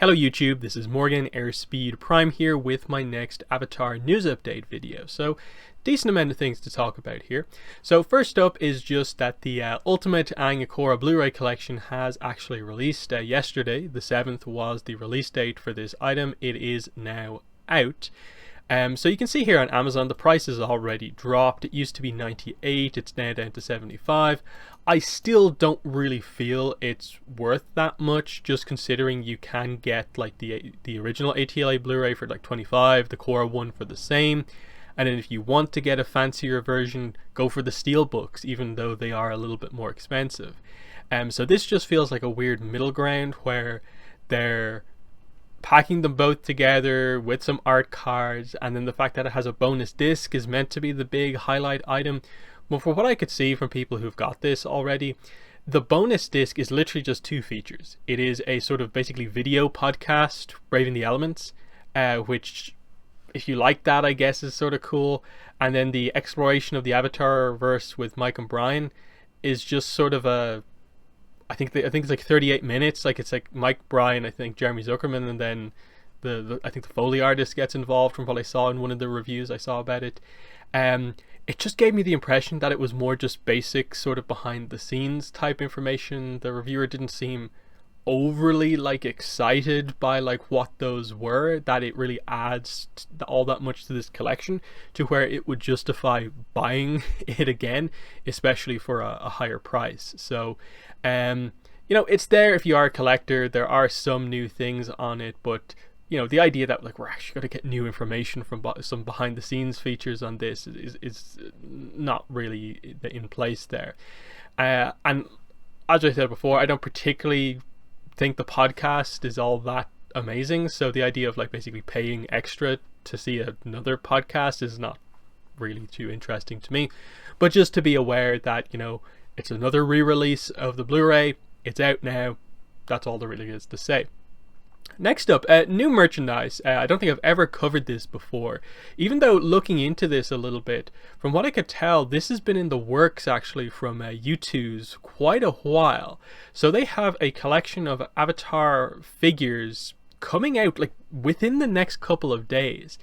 Hello YouTube, this is Morgan Airspeed Prime here with my next Avatar news update video. So, decent amount of things to talk about here. So first up is just that the Ultimate Aang Korra Blu-ray collection has actually released. Yesterday, the 7th, was the release date for this item. It is now out. So you can see here on Amazon the price is already dropped. It used to be 98, it's now down to 75. I still don't really feel it's worth that much, just considering you can get like the original ATLA Blu-ray for like 25, the Korra one for the same. And then if you want to get a fancier version, go for the steelbooks, even though they are a little bit more expensive. So this just feels like a weird middle ground where they're packing them both together with some art cards, and then the fact that it has a bonus disc is meant to be the big highlight item. But for what I could see from people who've got this already, the bonus disc is literally just two features. It is a sort of basically video podcast, Braving the Elements, which, if you like that, I guess is sort of cool. And then the exploration of the Avatar verse with Mike and Brian is just sort of a, I think it's like 38 minutes. Like it's like Mike, Brian, I think Jeremy Zuckerman, and then I think the Foley artist gets involved from what I saw in one of the reviews I saw about it. It just gave me the impression that it was more just basic sort of behind the scenes type information. The reviewer didn't seem overly like excited by like what those were, that it really adds all that much to this collection to where it would justify buying it again, especially for a higher price. So you know, it's there if you are a collector. There are some new things on it, but you know, the idea that like we're actually going to get new information from some behind the scenes features on this is not really in place there. And as I said before, I don't particularly think the podcast is all that amazing, so the idea of like basically paying extra to see another podcast is not really too interesting to me. But just to be aware that, you know, it's another re-release of the Blu-ray, it's out now, that's all there really is to say. Next up, new merchandise. I don't think I've ever covered this before, even though looking into this a little bit, from what I could tell, this has been in the works actually from Youtooz quite a while. So they have a collection of Avatar figures coming out like within the next couple of days.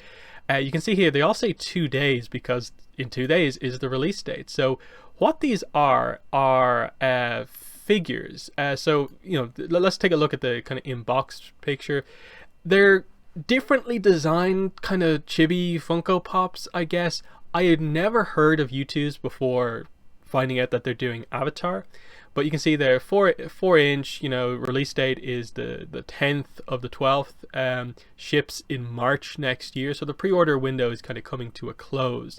You can see here they all say 2 days because in 2 days is the release date. So what these are figures. So, you know, let's take a look at the kind of in-box picture. They're differently designed kind of chibi Funko Pops, I guess. I had never heard of Youtooz before finding out that they're doing Avatar, but you can see there 4-inch, you know, release date is the 10th of the 12th, ships in March next year, so the pre-order window is kind of coming to a close.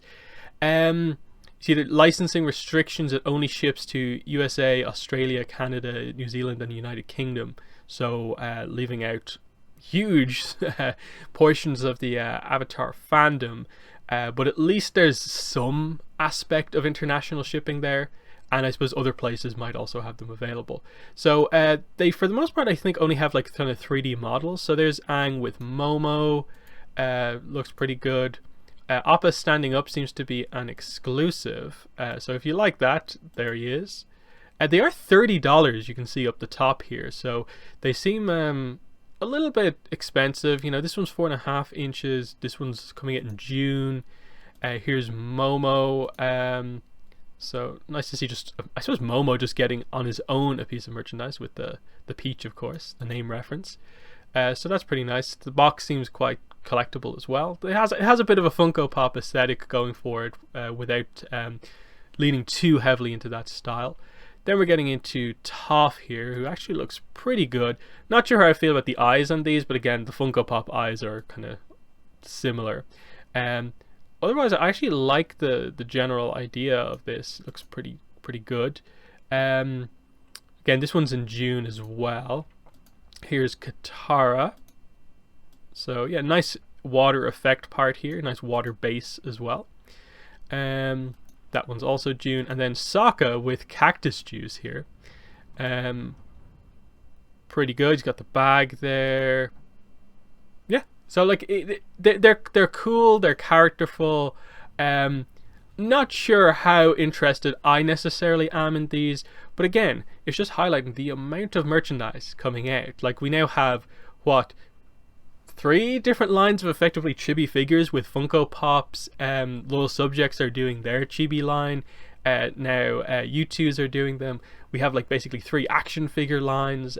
See the licensing restrictions, it only ships to USA, Australia, Canada, New Zealand and the United Kingdom, so leaving out huge portions of the Avatar fandom, but at least there's some aspect of international shipping there, and I suppose other places might also have them available. So they, for the most part, I think only have like kind of 3D models. So there's Aang with Momo, looks pretty good. Appa standing up seems to be an exclusive, so if you like that, there he is. They are $30, you can see up the top here, so they seem a little bit expensive. You know, this one's 4.5 inches, this one's coming out in June. Here's Momo, so nice to see just, I suppose, Momo just getting on his own a piece of merchandise with the peach, of course, the name reference. So that's pretty nice. The box seems quite collectible as well. It has a bit of a Funko Pop aesthetic going for it, without leaning too heavily into that style. Then we're getting into Toph here, who actually looks pretty good. Not sure how I feel about the eyes on these, but again, the Funko Pop eyes are kind of similar. Otherwise, I actually like the general idea of this. It looks pretty good. Again, this one's in June as well. Here's Katara. So yeah, nice water effect part here, nice water base as well. That one's also June, and then Sokka with cactus juice here. Pretty good. He's got the bag there. Yeah, so like they're cool, they're characterful. Not sure how interested I necessarily am in these, but again, it's just highlighting the amount of merchandise coming out. Like, we now have what, 3 different lines of effectively chibi figures with Funko Pops. Little Subjects are doing their chibi line. Now Youtooz are doing them. We have like basically 3 action figure lines.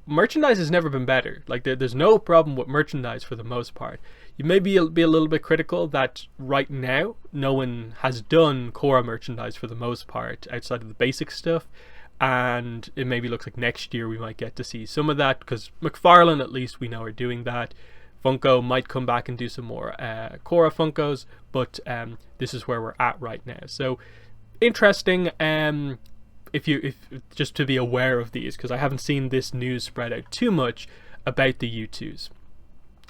Merchandise has never been better. Like there's no problem with merchandise for the most part. You may be a little bit critical that right now no one has done Korra merchandise for the most part outside of the basic stuff, and it maybe looks like next year we might get to see some of that, because McFarlane at least we know are doing that. Funko might come back and do some more Korra Funkos, but this is where we're at right now. So interesting. If just to be aware of these, because I haven't seen this news spread out too much about the Youtooz.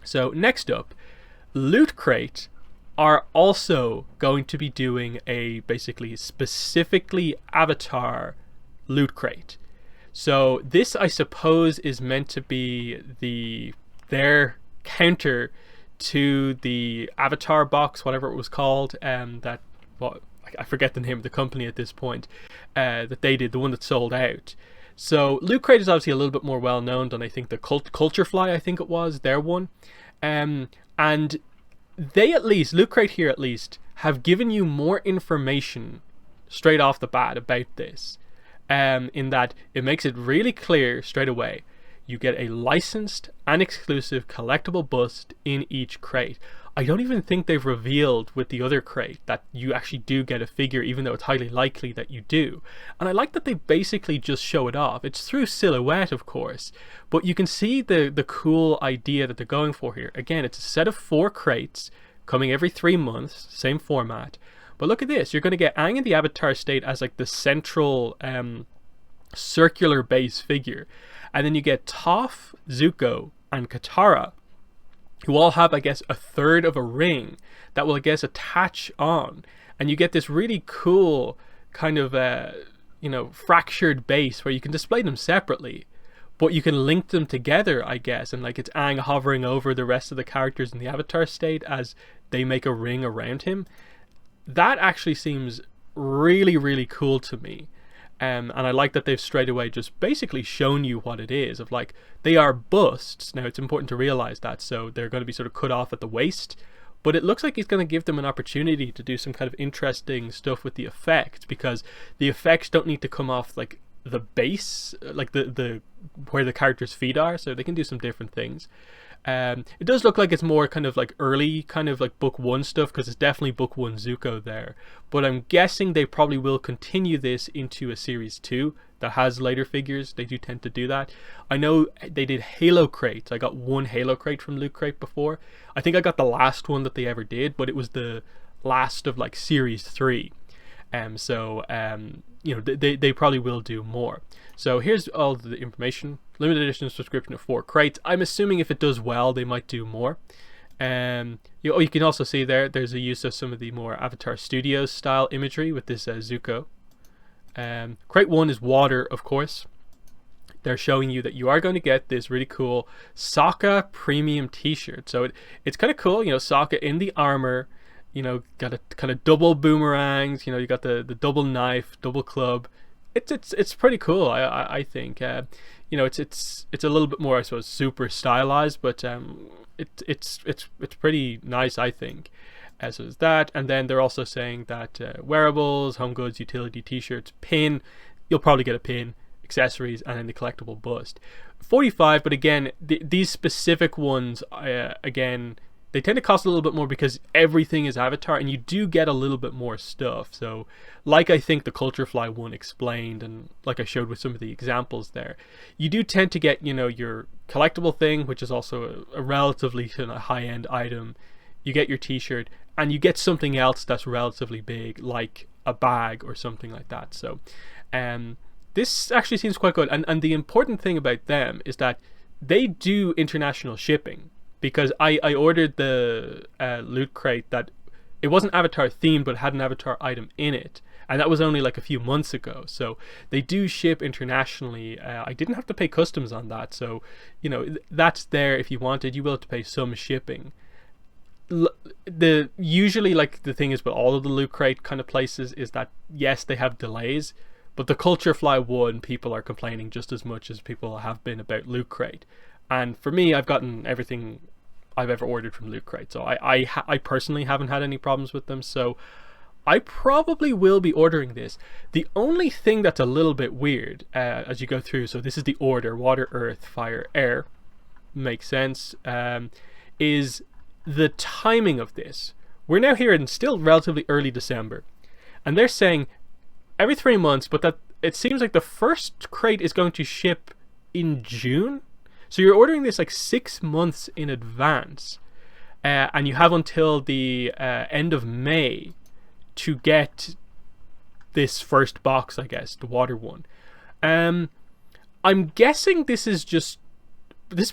So next up, LootCrate are also going to be doing a basically specifically Avatar LootCrate. So this, I suppose, is meant to be their counter to the Avatar box, whatever it was called, that I forget the name of the company at this point, that they did, the one that sold out. So LootCrate is obviously a little bit more well known than I think the Culture Fly, I think it was, their one. And they at least, LootCrate here at least, have given you more information straight off the bat about this. In that it makes it really clear straight away. You get a licensed and exclusive collectible bust in each crate. I don't even think they've revealed with the other crate that you actually do get a figure, even though it's highly likely that you do. And I like that they basically just show it off. It's through silhouette, of course, but you can see the cool idea that they're going for here. Again, it's a set of 4 crates coming every 3 months, same format. But look at this, you're going to get Aang in the Avatar state as like the central circular base figure. And then you get Toph, Zuko, and Katara, who all have, I guess, a third of a ring that will, I guess, attach on. And you get this really cool kind of, fractured base where you can display them separately, but you can link them together, I guess. And like it's Aang hovering over the rest of the characters in the Avatar state as they make a ring around him. That actually seems really, really cool to me. And I like that they've straight away just basically shown you what it is, of like, they are busts. Now it's important to realize that, so they're going to be sort of cut off at the waist, but it looks like he's going to give them an opportunity to do some kind of interesting stuff with the effects, because the effects don't need to come off like the base, like the where the character's feet are, so they can do some different things. It does look like it's more kind of like early kind of like book 1 stuff, because it's definitely book 1 Zuko there, but I'm guessing they probably will continue this into a series 2 that has later figures. They do tend to do that. I know they did Halo crates. I got 1 Halo crate from LootCrate before. I think I got the last one that they ever did, but it was the last of like series 3. They probably will do more. So here's all the information. Limited edition subscription of 4 crates. I'm assuming if it does well, they might do more. You can also see there's a use of some of the more Avatar Studios style imagery with this Zuko. Crate 1 is water, of course. They're showing you that you are going to get this really cool Sokka premium t-shirt. So it's kind of cool, Sokka in the armor, got a kind of double boomerangs, you got the double knife, double club. It's pretty cool, I think. It's a little bit more, I suppose, super stylized, but it's pretty nice, I think. As is that, and then they're also saying that wearables, home goods, utility t-shirts, pin, you'll probably get a pin, accessories, and then the collectible bust. 45, but again, these specific ones, again, they tend to cost a little bit more because everything is Avatar, and you do get a little bit more stuff. So, like I think the Culture Fly one explained, and like I showed with some of the examples there, you do tend to get, your collectible thing, which is also a relatively high-end item. You get your t-shirt, and you get something else that's relatively big, like a bag or something like that. So, this actually seems quite good. And the important thing about them is that they do international shipping. Because I ordered the Loot Crate that it wasn't Avatar themed, but had an Avatar item in it, and that was only like a few months ago. So they do ship internationally. I didn't have to pay customs on that, so that's there if you wanted. You will have to pay some shipping. Usually, like, the thing is with all of the Loot Crate kind of places is that yes, they have delays, but the Culture Fly one, people are complaining just as much as people have been about Loot Crate. And for me, I've gotten everything I've ever ordered from LootCrate, so I personally haven't had any problems with them, so I probably will be ordering this. The only thing that's a little bit weird as you go through, so this is the order: water, earth, fire, air, makes sense, is the timing of this. We're now here in still relatively early December, and they're saying every 3 months, but that it seems like the first crate is going to ship in June. So you're ordering this like 6 months in advance, and you have until the end of May to get this first box, I guess, the water one. I'm guessing this is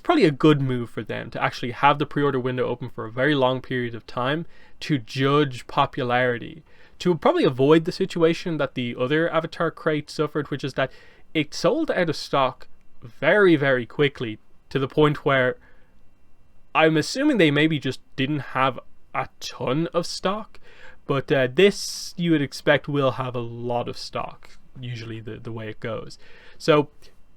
probably a good move for them to actually have the pre-order window open for a very long period of time to judge popularity, to probably avoid the situation that the other Avatar crate suffered, which is that it sold out of stock very, very quickly, to the point where I'm assuming they maybe just didn't have a ton of stock. But this, you would expect, will have a lot of stock, usually the way it goes. So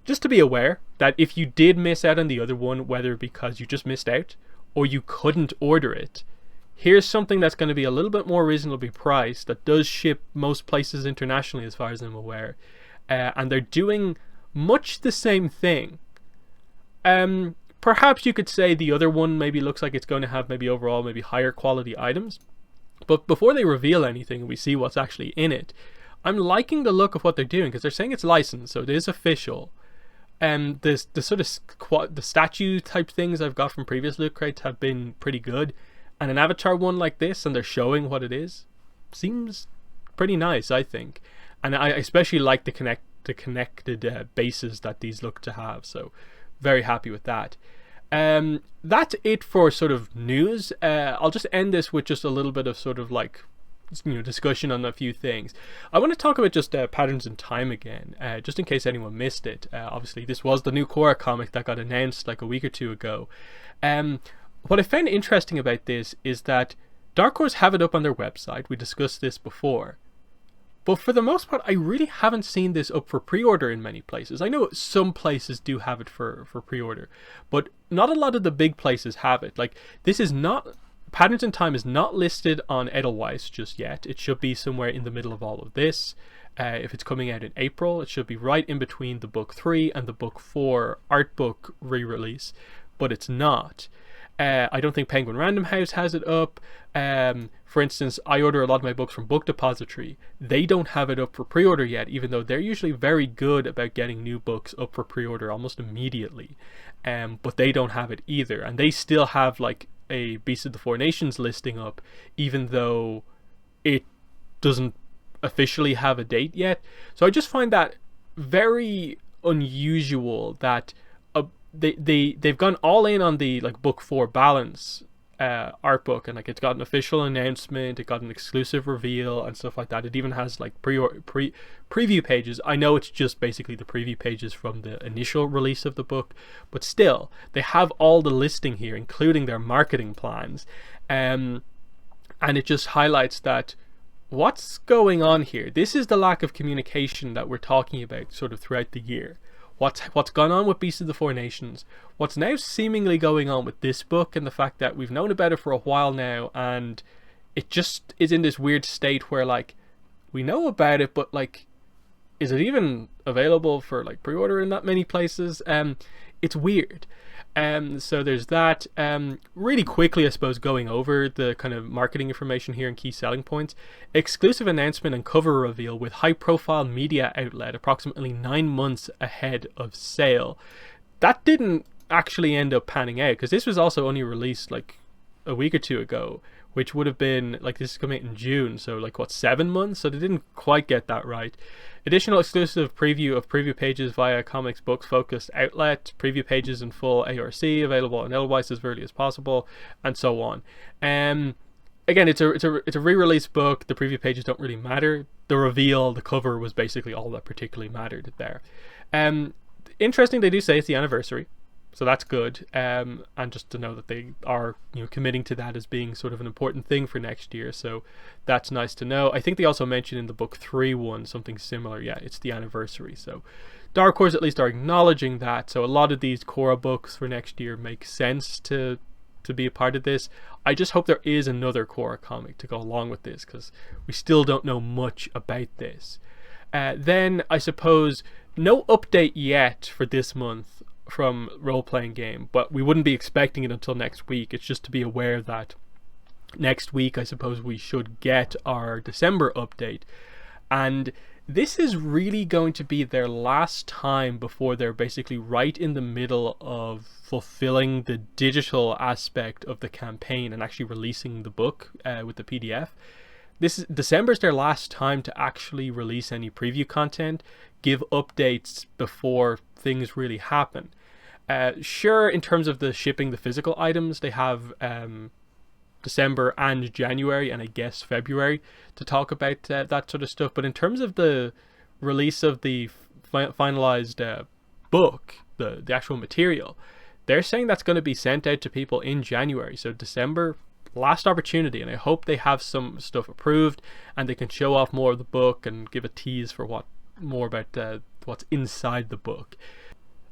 just to be aware that if you did miss out on the other one, whether because you just missed out or you couldn't order it, here's something that's going to be a little bit more reasonably priced, that does ship most places internationally as far as I'm aware. And they're doing much the same thing. Perhaps you could say the other one maybe looks like it's going to have maybe overall maybe higher quality items. But before they reveal anything and we see what's actually in it, I'm liking the look of what they're doing, because they're saying it's licensed, so it is official. The sort of the statue type things I've got from previous Loot Crates have been pretty good, and an Avatar one like this, and they're showing what it is, seems pretty nice, I think. And I especially like the connected bases that these look to have, so very happy with that. That's it for sort of news. I'll just end this with just a little bit of sort of like, discussion on a few things. I want to talk about just Patterns in Time again, just in case anyone missed it. Obviously, this was the new Korra comic that got announced like a week or two ago. What I found interesting about this is that Dark Horse have it up on their website. We discussed this before. But for the most part, I really haven't seen this up for pre-order in many places. I know some places do have it for pre-order, but not a lot of the big places have it. Like, this is not... Patterns in Time is not listed on Edelweiss just yet. It should be somewhere in the middle of all of this. If it's coming out in April, it should be right in between the book 3 and the book 4 art book re-release, but it's not. I don't think Penguin Random House has it up. For instance, I order a lot of my books from Book Depository. They don't have it up for pre-order yet, even though they're usually very good about getting new books up for pre-order almost immediately. But they don't have it either, and they still have like a Beast of the Four Nations listing up, even though it doesn't officially have a date yet. So I just find that very unusual that they've gone all in on the like book 4 balance art book, and like it's got an official announcement, it got an exclusive reveal and stuff like that. It even has like preview pages. I know it's just basically the preview pages from the initial release of the book, but still they have all the listing here, including their marketing plans, and it just highlights that what's going on here. This is the lack of communication that we're talking about sort of throughout the year. What's gone on with Beast of the Four Nations, what's now seemingly going on with this book, and the fact that we've known about it for a while now, and it just is in this weird state where like we know about it, but like, is it even available for like pre-order in that many places? It's weird. So there's that. Really quickly, I suppose, going over the kind of marketing information here and key selling points. Exclusive announcement and cover reveal with high profile media outlet approximately 9 months ahead of sale. That didn't actually end up panning out, because this was also only released like a week or two ago, which would have been like, this is coming out in June, so like what, 7 months? So they didn't quite get that right. Additional exclusive preview of preview pages via comics books focused outlet, preview pages in full ARC available on Edelweiss as early as possible, and so on. Again, it's a re-release book. The preview pages don't really matter. The reveal, the cover, was basically all that particularly mattered there. Interesting, they do say it's the anniversary, so that's good. And just to know that they are, committing to that as being sort of an important thing for next year, so that's nice to know. I think they also mentioned in the book 3 one something similar. Yeah, it's the anniversary, so Dark Horse at least are acknowledging that, so a lot of these Korra books for next year make sense to be a part of this. I just hope there is another Korra comic to go along with this, because we still don't know much about this. Then I suppose no update yet for this month from Role Playing Game, but we wouldn't be expecting it until next week. It's just to be aware that next week I suppose we should get our December update, and this is really going to be their last time before they're basically right in the middle of fulfilling the digital aspect of the campaign and actually releasing the book with the PDF. December's their last time to actually release any preview content, give updates before things really happen. Sure, in terms of the shipping the physical items, they have December and January and I guess February to talk about that sort of stuff, but in terms of the release of the finalized book, the actual material, they're saying that's going to be sent out to people in January. So December, last opportunity, and I hope they have some stuff approved and they can show off more of the book and give a tease for more about what's inside the book.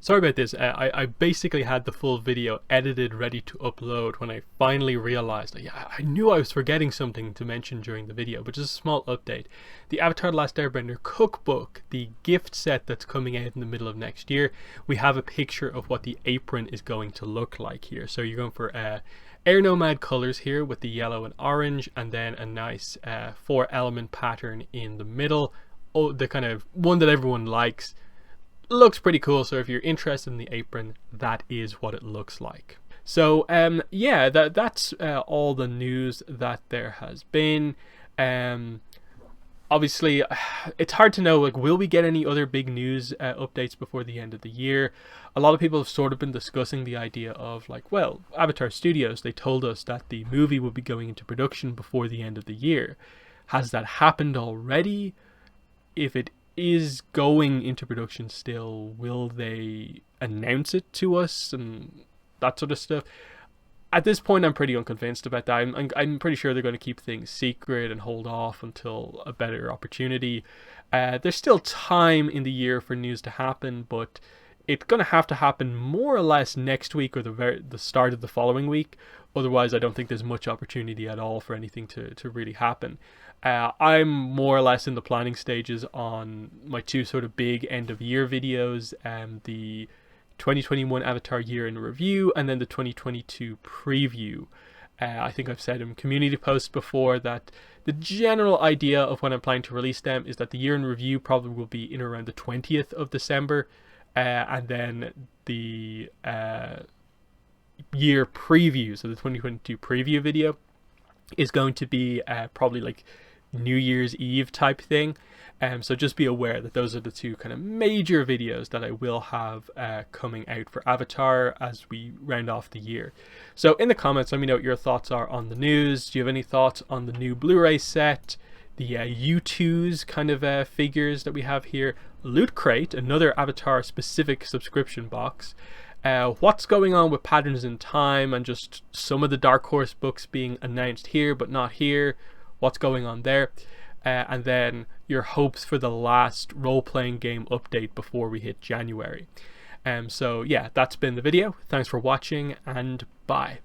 Sorry about this, I basically had the full video edited ready to upload when I finally realized I knew I was forgetting something to mention during the video, but just a small update. The Avatar: The Last Airbender cookbook, the gift set that's coming out in the middle of next year, we have a picture of what the apron is going to look like here. So you're going for Air Nomad colors here with the yellow and orange, and then a nice 4-element pattern in the middle. Oh, the kind of one that everyone likes. Looks pretty cool, so if you're interested in the apron, that is what it looks like. So yeah, that's all the news that there has been. Obviously it's hard to know, like, will we get any other big news updates before the end of the year? A lot of people have sort of been discussing the idea of, like, well, Avatar Studios, they told us that the movie will be going into production before the end of the year. Has that happened already? If it is going into production still, will they announce it to us and that sort of stuff? At this point, I'm pretty unconvinced about that. I'm pretty sure they're going to keep things secret and hold off until a better opportunity. There's still time in the year for news to happen, but it's going to happen more or less next week or the start of the following week. Otherwise, I don't think there's much opportunity at all for anything to really happen. I'm more or less in the planning stages on my two sort of big end of year videos, the 2021 Avatar Year in Review and then the 2022 Preview. I think I've said in community posts before that the general idea of when I'm planning to release them is that the Year in Review probably will be in around the 20th of December, and then the year preview, so the 2022 preview video, is going to be probably like New Year's Eve type thing. So just be aware that those are the two kind of major videos that I will have coming out for Avatar as we round off the year. So in the comments, let me know what your thoughts are on the news. Do you have any thoughts on the new Blu-ray set, the Youtooz kind of figures that we have here, LootCrate, another Avatar specific subscription box, what's going on with Patterns in Time and just some of the Dark Horse books being announced here but not here, what's going on there, and then your hopes for the last role-playing game update before we hit January. So yeah, that's been the video. Thanks for watching and bye.